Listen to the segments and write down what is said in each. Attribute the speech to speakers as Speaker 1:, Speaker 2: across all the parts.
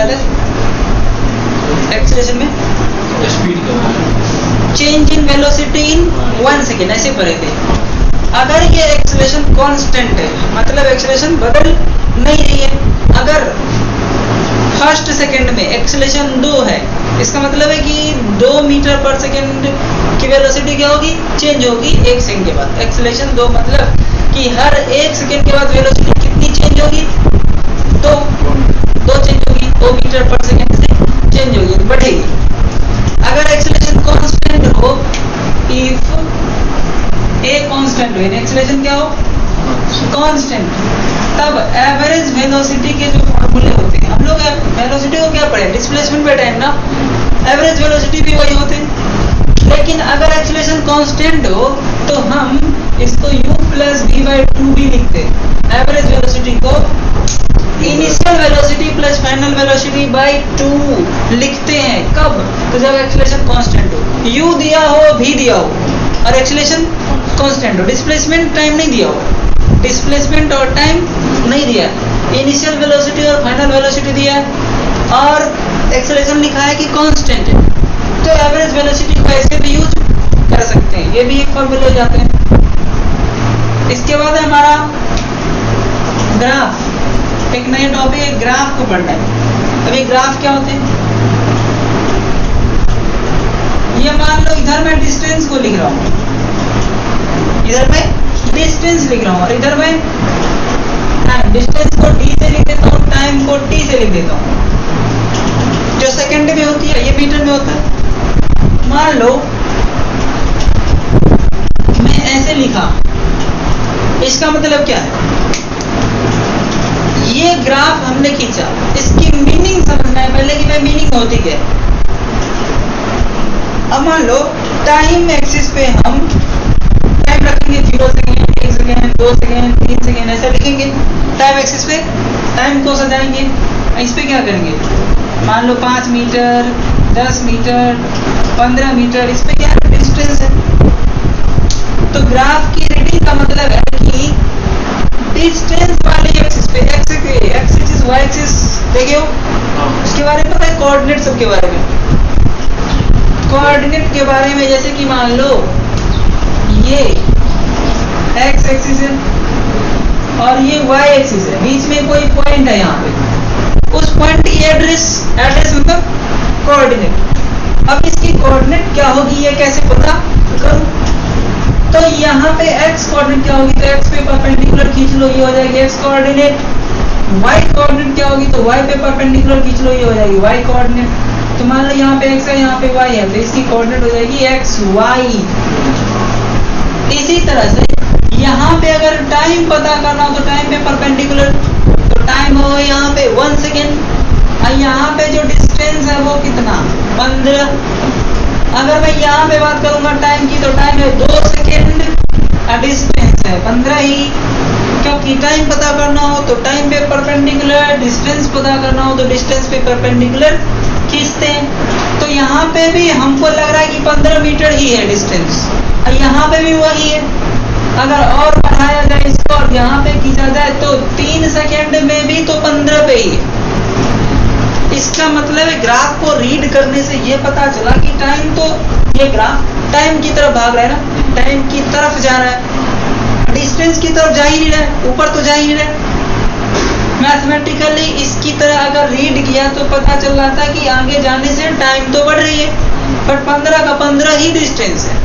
Speaker 1: थे एक्सेलरेशन में?
Speaker 2: Speed
Speaker 1: change in velocity in 1 second ऐसे पढ़े थे। अगर ये एक्सेलरेशन कांस्टेंट है मतलब एक्सेलरेशन बदल नहीं रही है, अगर फर्स्ट सेकंड में एक्सेलरेशन 2 है, इसका मतलब है कि 2 मीटर पर सेकंड की वेलोसिटी क्या होगी? चेंज होगी 1 सेकंड के बाद। एक्सेलरेशन 2 मतलब कि हर 1 सेकंड के बाद वेलोसिटी कितनी चेंज होगी? 2 चेंज होगी, 2 मीटर पर सेकंड से चेंज होगी, बढ़ेगी। अगर एक्सेलरेशन कांस्टेंट हो, इफ ए कांस्टेंट हो, एक्सेलरेशन क्या हो? कांस्टेंट, तब एवरेज वेलोसिटी के जो फॉर्मूले होते हैं, हम लोग वेलोसिटी को क्या पढ़े? डिस्प्लेसमेंट पे टाइम ना, एवरेज वेलोसिटी भी वही होते हैं। लेकिन अगर एक्सेलरेशन कांस्टेंट हो तो हम इसको u प्लस v/2 भी लिखते हैं। एवरेज वेलोसिटी को initial velocity plus final velocity bye 2 लिखते हैं। कब? तो जब एक्सेलरेशन कांस्टेंट हो, u दिया हो, v दिया हो और एक्सेलरेशन कांस्टेंट हो, डिस्प्लेसमेंट टाइम नहीं दिया हो, डिस्प्लेसमेंट और टाइम नहीं दिया, इनिशियल वेलोसिटी और फाइनल वेलोसिटी दिया है और एक्सेलरेशन लिखा है कि कांस्टेंट है, तो एवरेज वेलोसिटी को ऐसे भी यूज कर सकते हैं। ये भी एक फॉर्मूले हो जाते हैं। इसके बाद है हमारा ग्राफ। एक नया टॉपिक है, ग्राफ को पढ़ना है। अभी ग्राफ क्या होते हैं? ये मान लो इधर मैं डिस्टेंस को लिख रहा हूँ, इधर मैं डिस्टेंस लिख रहा हूँ और इधर मैं टाइम, डिस्टेंस को d से लिख देता हूँ, टाइम को t से लिख देता हूँ। जो सेकंड में होती है ये मीटर में होता है। मान लो मैं ऐसे लिखा, इसका मतलब क्या है? ये ग्राफ हमने खींचा, इसकी मीनिंग समझना है पहले कि मैं मीनिंग होती क्या है। अब मान लो टाइम एक्सिस पे हम टाइम रखेंगे 0 सेकेंड, 1 सेकेंड, 2 सेकेंड, 3 सेकेंड ऐसा लिखेंगे टाइम एक्सिस पे। टाइम को सजाएंगे, इस पे क्या करेंगे? मान लो 5 मीटर, 10 मीटर, 15 मीटर, इस पे क्या डिस्टेंस है। तो ग्राफ की रीडिंग का मतलब है कि डिस्टेंस वाले एक्सिस पे, एक्स एक्सिस, वाई एक्सिस देखे हो, उसके बारे में पता है? कोऑर्डिनेट सबके बारे में, कोऑर्डिनेट के बारे में, जैसे कि मान लो ये एक्स एक्सिस है और ये वाई एक्सिस है, बीच में कोई पॉइंट है यहाँ पे, उस पॉइंट की एड्रेस मतलब कोऑर्डिनेट। अब इसकी कोऑर्डिनेट क्या होगी ये कैसे पता करूं? तो यहाँ पे x कोऑर्डिनेट क्या होगी? तो x पे परपेंडिकुलर खींच लो, ये हो जाएगी x कोऑर्डिनेट। y कोऑर्डिनेट क्या होगी? तो y पे परपेंडिकुलर खींच लो, ये हो जाएगी y कोऑर्डिनेट। तो मान लो यहाँ पे x है, यहाँ पे y है, तो इसकी कोऑर्डिनेट हो जाएगी x y। इसी तरह से यहाँ पे अगर टाइम पता करना हो तो टाइम पे परपेंडिकुलर, तो टाइम हो यहाँ पे 1 सेकेंड और यहाँ पे जो डिस्टेंस है वो कितना? 15। अगर मैं यहाँ पे बात करूंगा टाइम की तो टाइम है 2 सेकेंड और डिस्टेंस है 15 ही, क्योंकि टाइम पता करना हो तो टाइम पे परपेंडिकुलर, डिस्टेंस पता करना हो तो डिस्टेंस पे परपेंडिकुलर खींचते हैं। तो यहाँ पे भी हमको लग रहा है कि 15 मीटर ही है डिस्टेंस और यहाँ पे भी वही है। अगर और बढ़ाया जाए इसको और यहाँ पे खींचा जाए तो 3 सेकेंड में भी तो 15 पे ही है। इसका मतलब है ग्राफ को रीड करने से ये पता चला कि टाइम, तो ये ग्राफ टाइम की तरफ भाग रहा है ना, टाइम की तरफ जा रहा है, डिस्टेंस की तरफ जा ही नहीं रहा है, ऊपर तो जा ही नहीं रहा है। मैथमेटिकली इसकी तरह अगर रीड किया तो पता चल रहा था कि आगे जाने से टाइम तो बढ़ रही है, पर 15 का 15 ही डिस्टेंस है,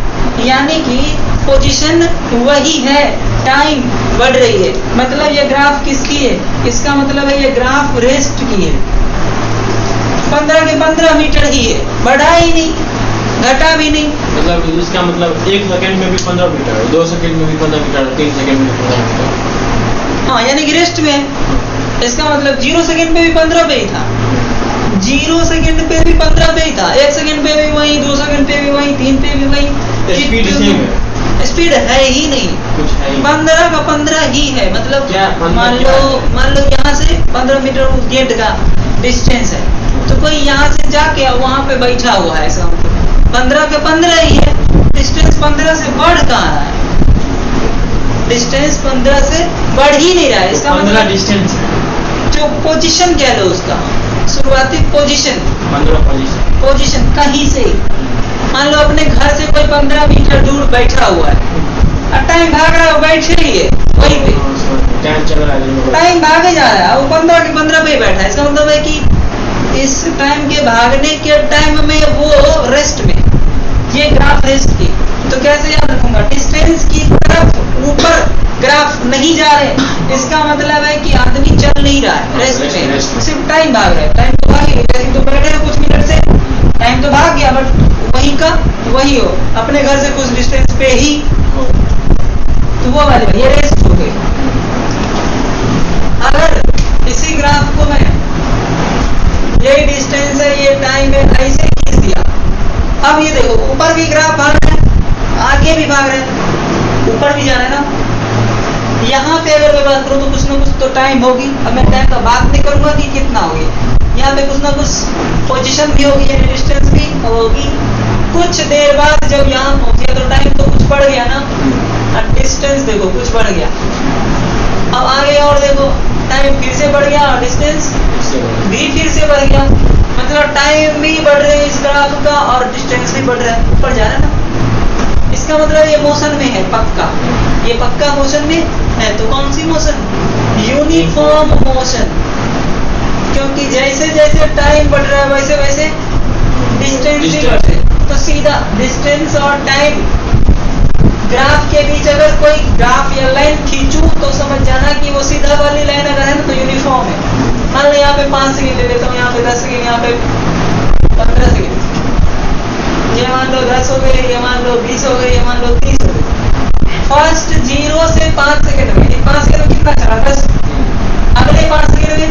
Speaker 1: यानी कि पोजीशन वही है, टाइम बढ़ रही है। मतलब ये ग्राफ किसकी है? इसका मतलब है ये ग्राफ रेस्ट की है। 15 के 15 मीटर ही है, बढ़ा ही नहीं, घटा भी नहीं।
Speaker 2: मतलब इसका मतलब 1 सेकंड में भी 15 मीटर, 2 सेकंड में भी 15 मीटर, 3 सेकंड में 15 मीटर।
Speaker 1: हाँ, यानी कि रेस्ट में है। इसका मतलब 0 सेकंड पे भी 15 पे ही था, 0 सेकंड पे भी 15 पे ही था, 1 सेकंड पे भी वही, 2 सेकंड पे भी वही, 3 पे भी वही।
Speaker 2: स्पीड सेम है,
Speaker 1: स्पीड है ही नहीं,
Speaker 2: कुछ है ही।
Speaker 1: 15 का 15 ही है। मतलब
Speaker 2: क्या
Speaker 1: मान लो यहाँ से 15 मीटर उस गेट का डिस्टेंस है, तो कोई यहाँ से जाके वहां पे बैठा हुआ है, ऐसा 15 के 15 ही है। डिस्टेंस 15 से बढ़ कहाँ रहा है? डिस्टेंस 15 से बढ़ ही नहीं रहा है। इसका
Speaker 2: 15 डिस्टेंस है,
Speaker 1: जो पोजीशन कह लो उसका, शुरुआती पोजीशन
Speaker 2: 15 पोजीशन।
Speaker 1: पोजीशन कहीं से, मान लो अपने घर से कोई 15 मीटर दूर बैठा हुआ है और टाइम भाग रहा है, वो बैठे ही है वहीं पे,
Speaker 2: टाइम चल रहा है,
Speaker 1: टाइम भागे जा रहा है, वो 15 के 15 पे ही बैठा है। इसका मतलब है कि इस टाइम के भागने के टाइम में वो रेस्ट में, ये ग्राफ रेस्ट की। तो कैसे याद रखूंगा, डिस्टेंस की तरफ ऊपर ग्राफ नहीं जा रहे, इसका मतलब है कि आदमी चल नहीं रहा है, रेस्ट में, सिर्फ टाइम भाग रहा है। टाइम तो भाग ही, जैसे तो बैठे हैं कुछ मिनट से, टाइम तो भाग गया, बट वहीं का वही हो, अपने घर से कुछ डिस्टेंस पे ही, तो वो वाले ये रेस्ट हो गई। अगर इसी ग्राफ को मैं, ये डिस्टेंस है, ये टाइम है, ऐसे खींच दिया, अब ये देखो ऊपर भी ग्राफ भाग रहा है, आगे भी भाग रहा है, ऊपर भी जा रहा है ना। यहाँ पे अगर मैं बात करूँ तो कुछ ना कुछ तो टाइम होगी। अब मैं टाइम का बात नहीं करूंगा कि कितना होगी, यहाँ पे कुछ ना कुछ पोजीशन भी होगी, यानी डिस्टेंस भी होगी। कुछ देर बाद जब यहाँ पहुंचे तो टाइम तो कुछ बढ़ गया ना, और डिस्टेंस देखो कुछ बढ़ गया। अब आगे और देखो टाइम फिर से बढ़ गया और डिस्टेंस भी फिर से बढ़ गया, मतलब टाइम भी बढ़ रहा है इस ग्राफ का और डिस्टेंस भी बढ़ रहा है, ऊपर जा रहा है ना। इसका मतलब ये मोशन में है पक्का, ये पक्का मोशन में है। तो कौन सी मोशन, यूनिफॉर्म मोशन, क्योंकि जैसे जैसे टाइम बढ़ रहा है वैसे वैसे डिस्टेंस भी बढ़ रहा है। तो सीधा डिस्टेंस और टाइम ग्राफ के बीच अगर कोई ग्राफ या लाइन खींचूं तो समझ जाना कि वो सीधा वाली लाइन अगर है ना तो यूनिफॉर्म है। मान लो यहाँ पे 5 सेकेंड ले लेता हूँ, यहाँ पे 10 सेकेंड, यहाँ पे 15 सेकेंड, ये मान लो 10 हो गए, ये मान लो 20 हो गए, ये मान लो 30 हो गए। फर्स्ट 0 से 5 सेकेंड में, 5 सेकेंड में कितना चला 10, अगले 5 सेकेंड में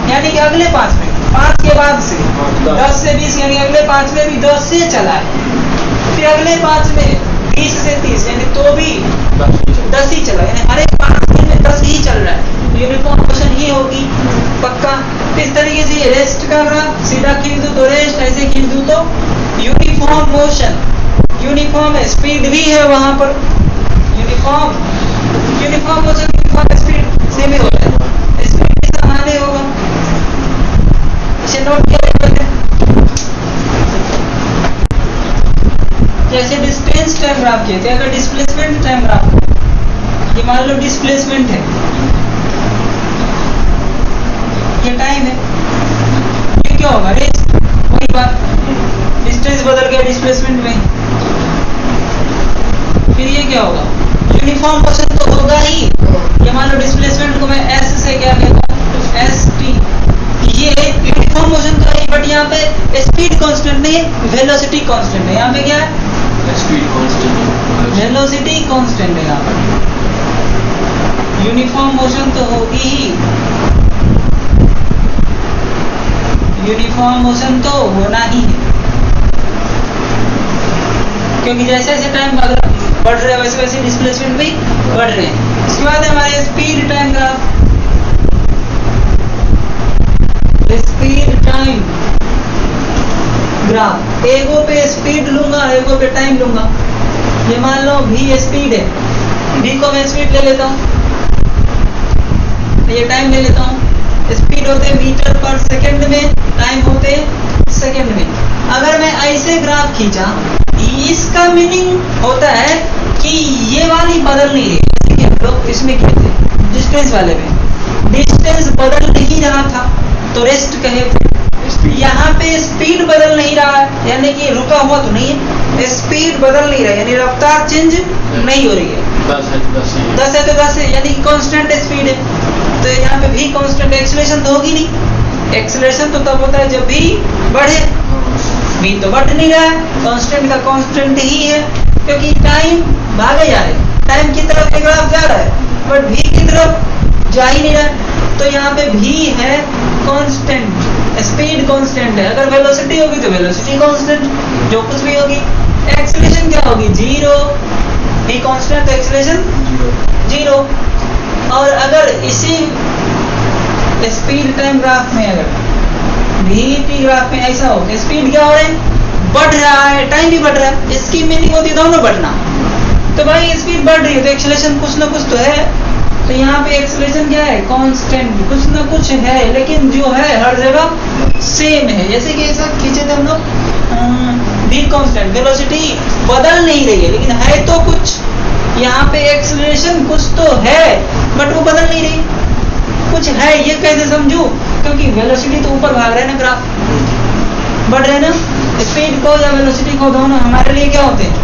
Speaker 1: यानी कि अगले 5 में, 5 के बाद से 10 से 20 यानी अगले 5 में भी 10 से चला है, फिर अगले 5 में 20 से 30 यानी तो भी 10 ही चला, यानी हर एक 5 सेकेंड में 10 ही चल रहा है। यूनिफॉर्म मोशन ही होगी पक्का। इस तरीके से रेस्ट कर रहा, सीधा खींच दूं तो रेस्ट, ऐसे खींच दूं तो यूनिफॉर्म मोशन। यूनिफॉर्म स्पीड भी है वहां पर, uniform motion, uniform speed same ही होता है, स्पीड भी समान ही होगा। इसे नोट किया जाता है। जैसे डिस्टेंस टाइम ग्राफ किए थे, अगर डिस्प्लेसमेंट टाइम ग्राफ, ये मान लो डिस्प्लेसमेंट है, ये टाइम है, ये क्या होगा रेस्ट, वही बात, डिस्टेंस बदल गया डिस्प्लेसमेंट में, फिर ये क्या होगा यूनिफॉर्म मोशन तो होगा ही। ये मान लो डिस्प्लेसमेंट को मैं एस से क्या कहता हूँ, एस टी, ये यूनिफॉर्म मोशन तो है, बट यहाँ पे स्पीड कांस्टेंट नहीं है, वेलोसिटी कांस्टेंट है। यहाँ पे क्या है,
Speaker 2: स्पीड कांस्टेंट,
Speaker 1: वेलोसिटी कांस्टेंट है। यहाँ पर यूनिफॉर्म मोशन तो होगी ही, यूनिफॉर्म मोशन तो होना ही है, क्योंकि जैसे जैसे टाइम बढ़ रहा है वैसे वैसे डिस्प्लेसमेंट भी बढ़ रहे हैं। इसके बाद हमारे speed time graph, speed time graph, एगो पे स्पीड लूंगा, एगो पे टाइम लूंगा। ये मान लो v स्पीड है, v को मैं स्पीड ले लेता हूँ, ये टाइम ले लेता हूँ। स्पीड होते मीटर पर सेकंड में, टाइम होते सेकंड में। अगर मैं ऐसे ग्राफ खींचा, इसका मीनिंग होता है कि ये वाली बदल नहीं रही, जैसे कि हम लोग इसमें खींचे डिस्टेंस वाले में, डिस्टेंस बदल नहीं रहा था तो रेस्ट कहे। यहाँ पे स्पीड बदल नहीं रहा है, यानी कि रुका हुआ तो नहीं है, स्पीड बदल नहीं रहा है, यानी रफ्तार चेंज नहीं हो रही है। 10 है तो 10 है, यानी कांस्टेंट स्पीड है। तो यहाँ पे भी कांस्टेंट, एक्सेलरेशन तो होगी नहीं, एक्सेलरेशन तो तब होता है जब भी बढ़े, भी तो बढ़ नहीं रहा है, कांस्टेंट का कांस्टेंट ही है, क्योंकि टाइम भागे जा रहे हैं, टाइम की तरफ ग्राफ जा रहा है बट भी की तरफ जा ही नहीं रहा है। तो यहाँ पे भी है कांस्टेंट, स्पीड कांस्टेंट है। अगर वेलोसिटी होगी तो वेलोसिटी कांस्टेंट, जो कुछ भी होगी। एक्सेलरेशन क्या होगी, 0, भी कांस्टेंट, एक्सेलरेशन 0। और अगर इसी स्पीड टाइम ग्राफ में, अगर वीटी ग्राफ में ऐसा हो, स्पीड क्या हो रहा है, बढ़ रहा है, टाइम भी बढ़ रहा है, इसकी मीनिंग होती है दोनों बढ़ना। तो भाई स्पीड बढ़ रही है तो एक्सेलरेशन कुछ ना कुछ तो है, तो यहाँ पे एक्सेलरेशन क्या है, कांस्टेंट, कुछ ना कुछ है, लेकिन जो है हर जगह सेम है। जैसे कि ऐसा खींचे थे हम लोग, भी कांस्टेंट, वेलोसिटी बदल नहीं रही है, लेकिन है तो कुछ। यहाँ पे एक्सेलरेशन कुछ तो है बट वो बदल नहीं रही, कुछ है। ये कैसे समझूं, क्योंकि वेलोसिटी तो ऊपर भाग रहा है ना, ग्राफ बढ़ रहे ना। स्पीड को या वेलोसिटी को दोनों हमारे लिए क्या होते हैं,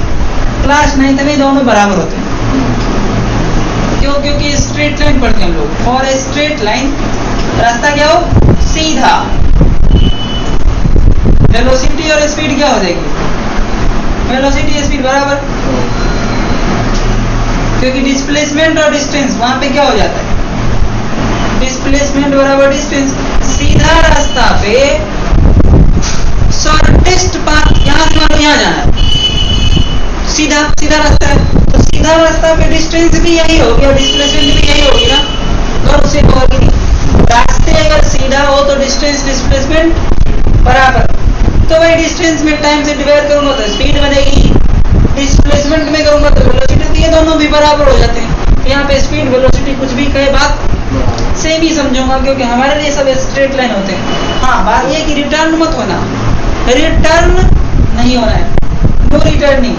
Speaker 1: क्लास 9th में दोनों बराबर होते हैं। क्यों, क्योंकि स्ट्रेट लाइन पढ़ते हैं हम लोग। और स्ट्रेट लाइन रास्ता क्या हो, सीधा। वेलोसिटी और स्पीड क्या हो जाएगी, वेलोसिटी स्पीड बराबर, क्योंकि डिस्प्लेसमेंट और डिस्टेंस वहां पे क्या हो जाता है, डिस्प्लेसमेंट बराबर डिस्टेंस। सीधा रास्ता पे शॉर्टेस्ट पाथ, यहाँ से मान लो यहाँ जाना है, सीधा सीधा रास्ता है, तो सीधा रास्ता पे डिस्टेंस भी यही होगी और डिस्प्लेसमेंट भी यही होगी ना, और उससे होगी। रास्ते अगर सीधा हो तो डिस्टेंस डिस्प्लेसमेंट बराबर, तो भाई डिस्टेंस में टाइम से डिवाइड करूंगा तो स्पीड बनेगी, डिस्प्लेसमेंट में करूंगा तो वेलोसिटी, तो ये दोनों भी बराबर हो जाते हैं। यहाँ पे स्पीड वेलोसिटी कुछ भी कहे बात सेम ही समझूंगा, क्योंकि हमारे लिए सब स्ट्रेट लाइन होते हैं। हाँ, बात ये कि रिटर्न मत होना, रिटर्न नहीं होना है, नो रिटर्निंग,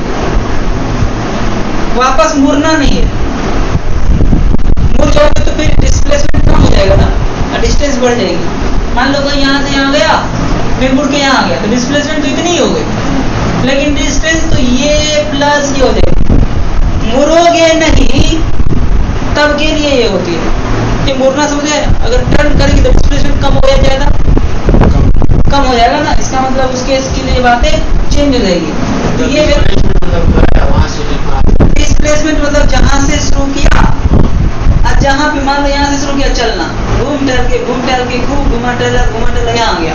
Speaker 1: वापस मुड़ना नहीं है। मुड़ जाओगे तो फिर डिस्प्लेसमेंट कम हो जाएगा ना, डिस्टेंस बढ़ जाएगी। मान लो कोई यहाँ से यहाँ गया, फिर मुड़ के यहाँ आ गया, तो डिस्प्लेसमेंट तो इतनी ही हो गई, लेकिन डिस्टेंस तो ये प्लस ये हो जाएगी। मुड़ोगे नहीं तब के लिए ये होती है कि मुड़ना समझे, अगर टर्न करेंगे तो डिस्प्लेसमेंट कम हो जाएगा, कम हो जाएगा ना, इसका मतलब उसके इसके लिए बातें चेंज हो जाएगी। ये डिस्प्लेसमेंट मतलब जहां से शुरू किया, और जहां पे मान लो यहाँ से शुरू किया चलना, घूम टहल के खूब घुमा टहल यहाँ आ गया,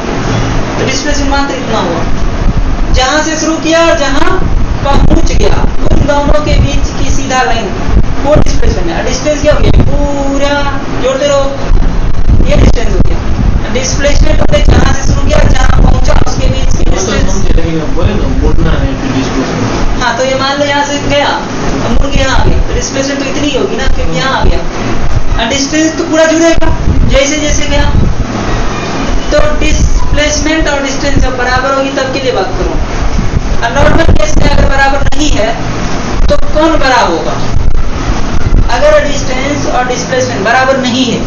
Speaker 1: तो डिस्प्लेसमेंट मात्र इतना हुआ। जहां से शुरू किया और जहां पहुंच गया, उन दोनों के बीच की सीधा लाइन, वो डिस्प्लेसमेंट है। डिस्टेंस क्या हो गया, पूरा जोड़ते रहो, ये डिस्टेंस हो गया। डिस्प्लेसमेंट होते जहां से शुरू किया जहां पहुंचा उसके बीच की डिस्टेंस। हाँ, तो ये मान लो यहाँ से गया, मुड़ के यहाँ आ गया, तो डिस्प्लेसमेंट तो इतनी होगी ना, क्योंकि यहाँ आ गया, और डिस्टेंस तो पूरा जुड़ेगा जैसे जैसे गया। तो डिस्प्लेसमेंट और डिस्टेंस जब बराबर होगी तब के लिए बात करूँ। और नॉर्मल केस में अगर बराबर नहीं है तो कौन बड़ा होगा, अगर डिस्टेंस और डिस्प्लेसमेंट बराबर नहीं है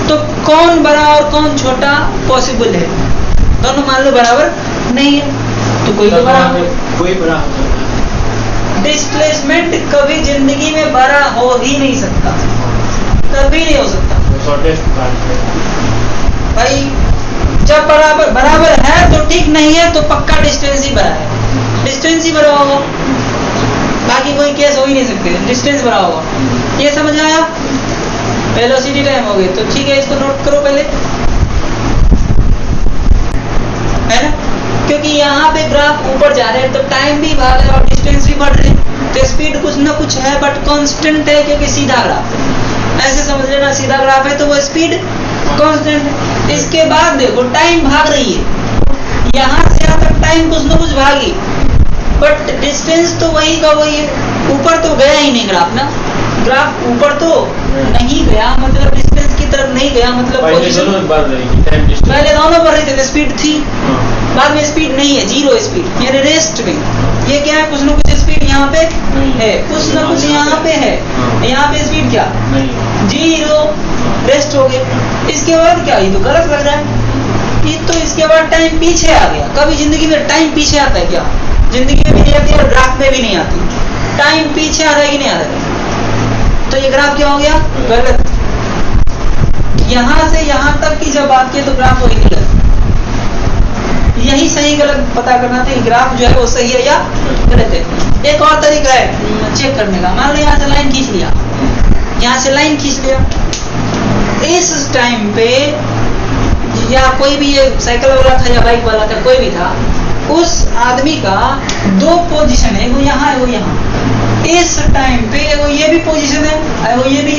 Speaker 1: तो कौन बड़ा और कौन छोटा पॉसिबल है, दोनों मान लो बराबर नहीं है तो कोई तो बड़ा हो,
Speaker 2: कोई बड़ा हो सकता है।
Speaker 1: डिस्प्लेसमेंट कभी जिंदगी में बड़ा हो ही नहीं सकता, कभी नहीं हो सकता भाई। जब बराबर है तो ठीक, नहीं है तो पक्का डिस्टेंस ही बड़ा है, डिस्टेंस ही बड़ा होगा, बाकी कोई केस हो ही नहीं सकते, डिस्टेंस बड़ा होगा। ये समझ आया, वेलोसिटी टाइम हो गई, तो ठीक है, इसको नोट करो पहले, है ना, क्योंकि यहाँ पे ग्राफ ऊपर जा रहे हैं तो टाइम भी भाग रहा है और डिस्टेंस भी बढ़ रहे हैं, तो स्पीड कुछ ना कुछ है बट कांस्टेंट है, क्योंकि सीधा ग्राफ है। ऐसे समझ लेना, सीधा ग्राफ है तो वो स्पीड कांस्टेंट है। इसके बाद देखो टाइम भाग रही है, यहाँ से यहाँ तक टाइम कुछ ना कुछ भागी, बट डिस्टेंस तो वही का वही है, ऊपर तो गया ही नहीं ग्राफ ना, ग्राफ ऊपर तो नहीं गया, मतलब डिस्टेंस की तरफ नहीं गया, मतलब
Speaker 2: पहले दोनों बढ़
Speaker 1: रही थी, स्पीड थी, बाद में स्पीड नहीं है, जीरो स्पीड, यानी रेस्ट में। ये क्या है, कुछ ना कुछ स्पीड यहाँ पे है, कुछ ना कुछ यहाँ पे है, यहाँ पे स्पीड क्या, जीरो, रेस्ट हो गया। इसके बाद क्या, ये तो गलत लग रहा है, ये तो इसके बाद टाइम पीछे आ गया। कभी जिंदगी में टाइम पीछे आता है क्या, जिंदगी में भी नहीं आती और ग्राफ में भी नहीं आती, टाइम पीछे आ रहा है कि नहीं आ रहा है, तो ये ग्राफ क्या हो गया, गलत। यहाँ से यहाँ तक की जब बात की तो ग्राफ वही गलत, यही सही गलत पता करना था, ग्राफ जो है वो सही है या गलत है। एक और तरीका है चेक करने का, मान लो यहाँ से लाइन खींच लिया, यहाँ से लाइन खींच लिया, इस टाइम पे या कोई भी ये साइकिल वाला था या बाइक वाला था, कोई भी था, उस आदमी का दो पोजीशन है, वो यहाँ है वो यहाँ। इस टाइम पे वो ये भी पोजीशन है, वो ये भी,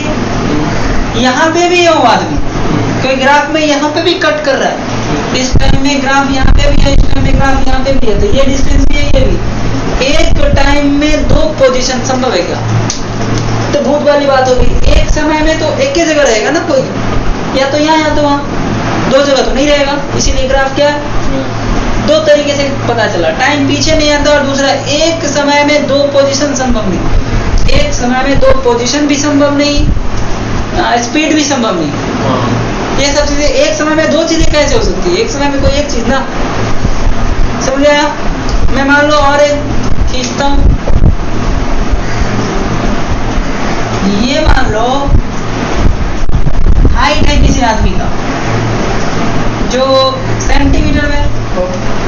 Speaker 1: यहाँ पे भी है वो आदमी, कोई ग्राफ में यहाँ पे भी कट कर रहा है, इस टाइम में ग्राफ यहाँ पे भी है, इस टाइम में ग्राफ यहाँ पे भी है, तो ये डिस्टेंस भी है, ये भी। एक टाइम में दो पोजीशन संभव है क्या, तो भूत वाली बात होगी, एक समय में तो एक ही जगह रहेगा ना कोई, या तो यहाँ या तो वहाँ, दो जगह तो नहीं रहेगा। इसीलिए ग्राफ क्या है, दो तरीके से पता चला, टाइम पीछे नहीं आता, और दूसरा एक समय में दो पोजीशन संभव नहीं, एक समय में दो पोजीशन भी संभव नहीं, स्पीड भी संभव नहीं। ये सब चीजें एक समय में दो चीजें कैसे हो सकती है, एक समय में कोई एक चीज ना, समझ आया। मैं मान लो और एक खींचता हूं, ये मान लो हाइट है किसी आदमी का जो सेंटीमीटर में,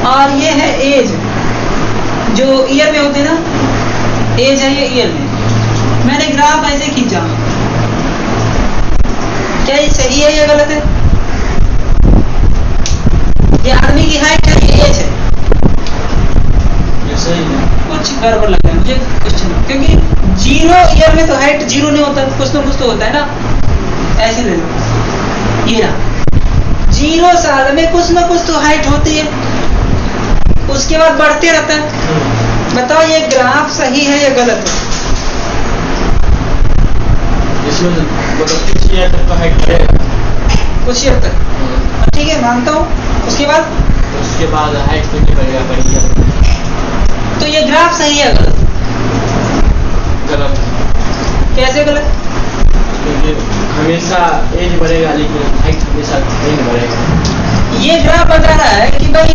Speaker 1: और ये है एज जो ईयर में होते ना, एज है ये ईयर में। मैंने ग्राफ ऐसे खींचा, क्या ये सही है या गलत है? ये आदमी की हाइट है, ये एज है,
Speaker 2: ये सही है।
Speaker 1: कुछ गड़बड़ लग रहा है मुझे क्वेश्चन, क्योंकि जीरो ईयर में तो हाइट जीरो नहीं होता, कुछ ना कुछ तो होता है ना। ऐसे ले लो, ये रहा, जीरो साल में कुछ ना कुछ तो हाइट होती है, उसके बाद बढ़ते रहता है। बताओ ये ग्राफ सही है या गलत है?
Speaker 2: इसमें मतलब कुछ ईयर तक का हाइट बढ़ेगा,
Speaker 1: कुछ ईयर तक, ठीक है मानता हूँ। उसके बाद
Speaker 2: हाइट तो नहीं बढ़ेगा, बढ़ेगा।
Speaker 1: तो ये ग्राफ सही है गलत?
Speaker 2: गलत।
Speaker 1: कैसे गलत?
Speaker 2: क्योंकि हमेशा एज बढ़ेगा लेकिन हाइट हमेशा नहीं बढ़ेगा।
Speaker 1: ये ग्राफ बता रहा है कि भाई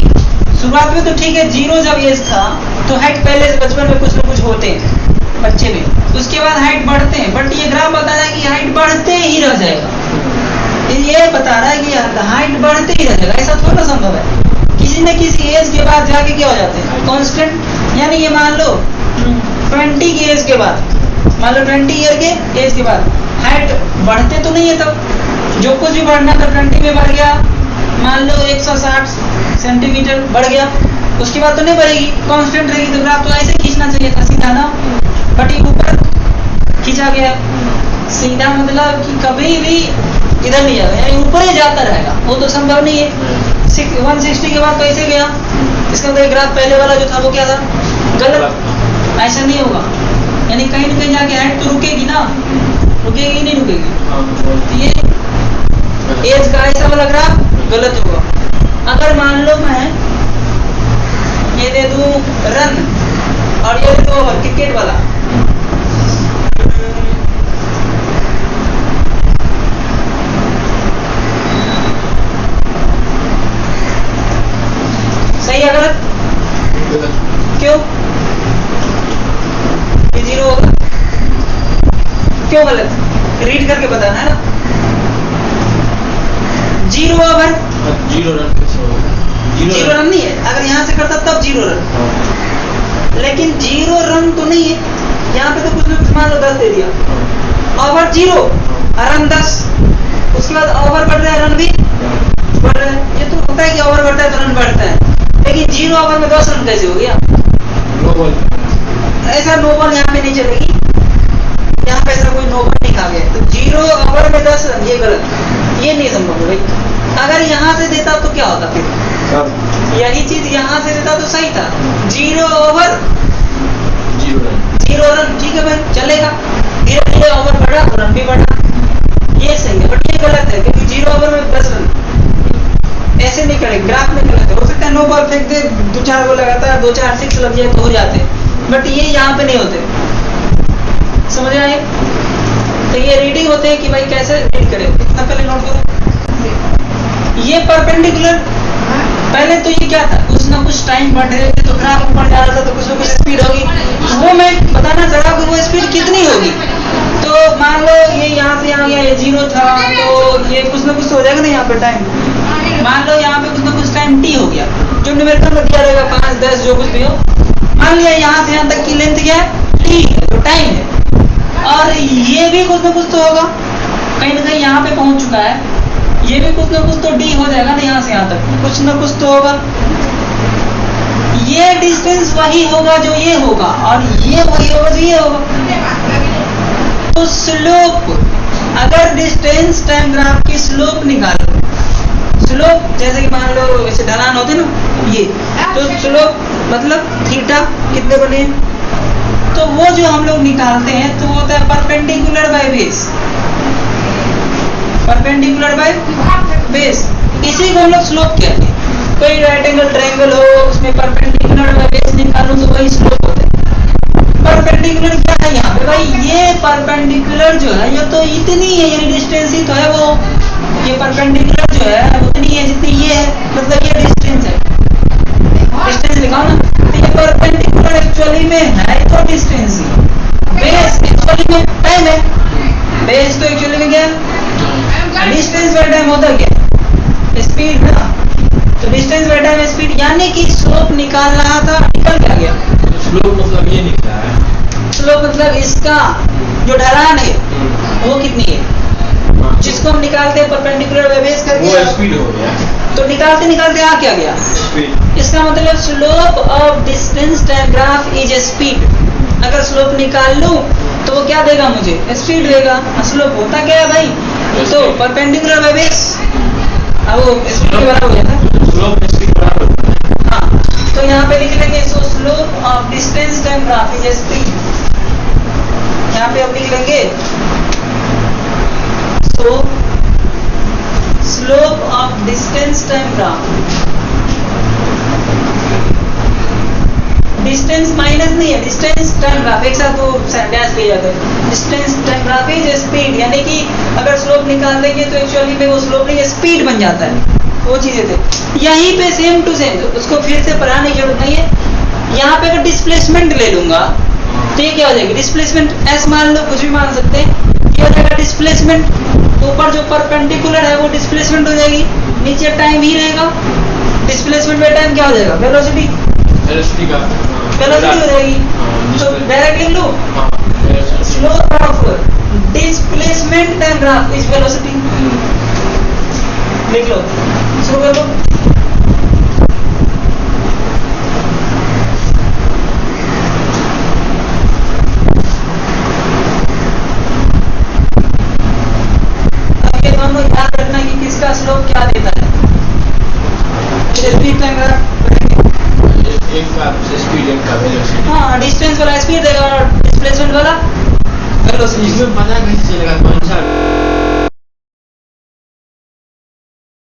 Speaker 1: शुरुआत में तो ठीक है, जीरो जब एज था तो हाइट पहले से बचपन में कुछ ना कुछ होते हैं बच्चे में, उसके बाद हाइट बढ़ते हैं, बट ये ग्राफ बता रहा है कि हाइट बढ़ते ही रह जाएगा। ये बता रहा है कि हाइट बढ़ते ही रह जाएगा, ऐसा थोड़ा संभव है। किसी न किसी एज के बाद जाके क्या हो जाते हैं, कांस्टेंट। यानी ये मान लो 20 की एज के बाद, मान लो 20 ईयर के एज के बाद हाइट बढ़ते तो नहीं है, तब जो कुछ भी बढ़ना था 20 में बढ़ गया, मान लो 160 सेंटीमीटर बढ़ गया, उसके बाद तो नहीं बढ़ेगी, कांस्टेंट रहेगी। तो ग्राफ तो ऐसे खींचना चाहिए था सीधा ना, बट ये ऊपर खींचा गया सीधा, मतलब कि कभी भी इधर नहीं जाएगा, यानी ऊपर ही जाता रहेगा, वो तो संभव नहीं है। 160 के बाद कैसे गया, इसका मतलब ग्राफ पहले वाला जो था वो क्या था, गलत। ऐसा नहीं होगा, यानी कहीं ना कहीं जाके हाइट तो रुकेगी ना, रुकेगी नहीं रुकेगी, तो ये एज का ऐसा वाला ग्राफ गलत होगा। अगर मान लो मैं ये दे दूं रन और ये दे दूं ओवर, क्रिकेट वाला, सही है गलत? क्यों? ये जीरो होगा, क्यों गलत? रीड करके बताना है ना। जीरो ओवर,
Speaker 2: जीरो रन कैसे होगा?
Speaker 1: जीरो रन नहीं है, अगर यहाँ से करता तब जीरो रन, लेकिन जीरो रन तो नहीं है, यहाँ पे तो कुछ लोग मान लो 10 दे दिया, ओवर जीरो, रन 10, उसके बाद ओवर बढ़ रहा है, रन भी बढ़ रहा है। ये तो होता है कि ओवर बढ़ता है तो रन बढ़ता है, लेकिन जीरो ओवर में 10 रन कैसे हो गया?
Speaker 2: No ball.
Speaker 1: ऐसा नो बॉल यहाँ पे नहीं चलेगी, यहाँ पे ऐसा कोई नो बॉल नहीं खा गया, तो जीरो ओवर में 10 रन, ये गलत, ये नहीं संभव है भाई। अगर यहाँ से देता तो क्या होता फिर? यही चीज यहाँ से देता तो सही था, जीरो ओवर जीरो रन, ठीक है भाई चलेगा, धीरे धीरे ओवर बढ़ा रन भी बढ़ा, ये सही है। बट ये गलत है, क्योंकि जीरो ओवर में 10 रन ऐसे नहीं करेंगे, ग्राफ में गलत है। हो सकता है नो बॉल फेंक दे, 2-4 गोल लगातार 2-4 6 लग जाए तो हो जाते, बट ये यहाँ पे नहीं होते, समझ आए? तो ये रीडिंग होते हैं कि भाई कैसे रीड करें, इतना पहले नोट करो। ये परपेंडिकुलर, पहले तो ये क्या था, कुछ ना कुछ टाइम बढ़ रहे थे तो ग्राफ ऊपर जा रहा था, तो कुछ ना कुछ स्पीड होगी, वो मैं बताना चाह रहा हूँ वो स्पीड कितनी होगी। तो मान लो ये यहाँ से यहाँ गया, ये जीरो था, तो ये कुछ ना कुछ हो जाएगा ना यहाँ पे टाइम। मान लो यहाँ पे कुछ ना कुछ टाइम टी हो गया, जो न्यूमेरिकल में दिया रहेगा 5, 10 जो कुछ भी हो। मान लिया यहाँ से यहाँ तक की लेंथ क्या है, टी है, तो टाइम है, और ये भी कुछ ना कुछ तो होगा, कहीं ना कहीं यहाँ पे पहुंच चुका है, ये भी कुछ ना कुछ तो डी हो जाएगा ना, यहाँ से यहाँ तक कुछ ना कुछ तो होगा। ये डिस्टेंस वही होगा जो ये होगा, और ये वही होगा जो ये होगा। तो स्लोप, अगर डिस्टेंस टाइम ग्राफ की स्लोप निकालो, स्लोप जैसे कि मान लो ऐसे ढलान होते ना ये, तो स्लोप मतलब थीटा कितने बने तो वो जो हम लोग निकालते हैं तो वो होता है perpendicular by base, perpendicular by base. इसी को हम लोग स्लोप कहते हैं। कोई राइट एंगल ट्रायंगल हो, उसमें परपेंडिकुलर बाय बेस निकालूं तो वही स्लोप होता है। परपेंडिकुलर क्या है यहाँ पे भाई, ये परपेंडिकुलर जो है ये तो इतनी है, ये डिस्टेंस ही तो है वो, ये परपेंडिकुलर जो है उतनी है जितनी ये है, मतलब ये डिस्टेंस है, डिस्टेंस लिखाओ ना। तो ये परपेंडिकुलर एक्चुअली में है तो डिस्टेंस ही, बेस एक्चुअली में टाइम है, बेस तो एक्चुअली में क्या है, डिस्टेंस बाय टाइम होता क्या, स्पीड ना। तो डिस्टेंस बाय टाइम स्पीड, यानी कि स्लोप निकाल रहा था, निकल क्या गया,
Speaker 2: स्लोप मतलब ये निकला है,
Speaker 1: स्लोप मतलब इसका जो ढलान है वो कितनी है, जिसको हम निकालते हैं परपेंडिकुलर बाय बेस करके,
Speaker 2: वो स्पीड हो गया।
Speaker 1: तो निकालते निकालते आ क्या गया,
Speaker 2: स्पीड।
Speaker 1: इसका मतलब slope of distance time graph is speed. अगर स्लोप निकाल लूं तो वो क्या देगा मुझे, स्पीड देगा। स्लोप होता क्या है भाई, तो परपेंडिकुलर बाय बेस, अब वो स्पीड के बराबर हो जाता है,
Speaker 2: स्लोप स्पीड बराबर होता है।
Speaker 1: हाँ। तो यहाँ पे लिख लेंगे सो slope of distance time graph is speed, यहाँ पे अब लिख लेंगे सो slope of distance time graph, distance minus नहीं है, डिस्टेंस टाइम ग्राफ एक साथ वो डैश ले जाते हैं, distance time graph is speed, यानी कि अगर स्लोप निकाल देंगे तो एक्चुअली में वो स्लोप नहीं स्पीड बन जाता है, वो चीजें थे। यहीं पे सेम टू सेम, उसको फिर से पढ़ाने की जरूरत नहीं है। यहाँ पे अगर डिस्प्लेसमेंट ले लूंगा तो ये क्या हो जाएगी, डिस्प्लेसमेंट एस मान लो, कुछ भी मान सकते हैं, ये हो जाएगा डिस्प्लेसमेंट, ऊपर जो परपेंडिकुलर है वो डिस्प्लेसमेंट हो जाएगी, नीचे टाइम ही रहेगा, डिस्प्लेसमेंट बाय टाइम क्या हो जाएगा, वेलोसिटी,
Speaker 2: वेलोसिटी का
Speaker 1: वेलोसिटी हो जाएगी। तो डायरेक्ट लिख लो slope of displacement time graph is velocity, लिख लो, शुरू कर लो। अब ये दोनों याद रखना कि किसका स्लोप क्या देता है, स्पीड टाइम ग्राफ,
Speaker 2: एक का स्पीड, एक का वेलोसिटी।
Speaker 1: हाँ डिस्टेंस वाला स्पीड देगा और डिस्प्लेसमेंट वाला वेलोसिटी।
Speaker 2: इसमें पता कैसे चलेगा कौन सा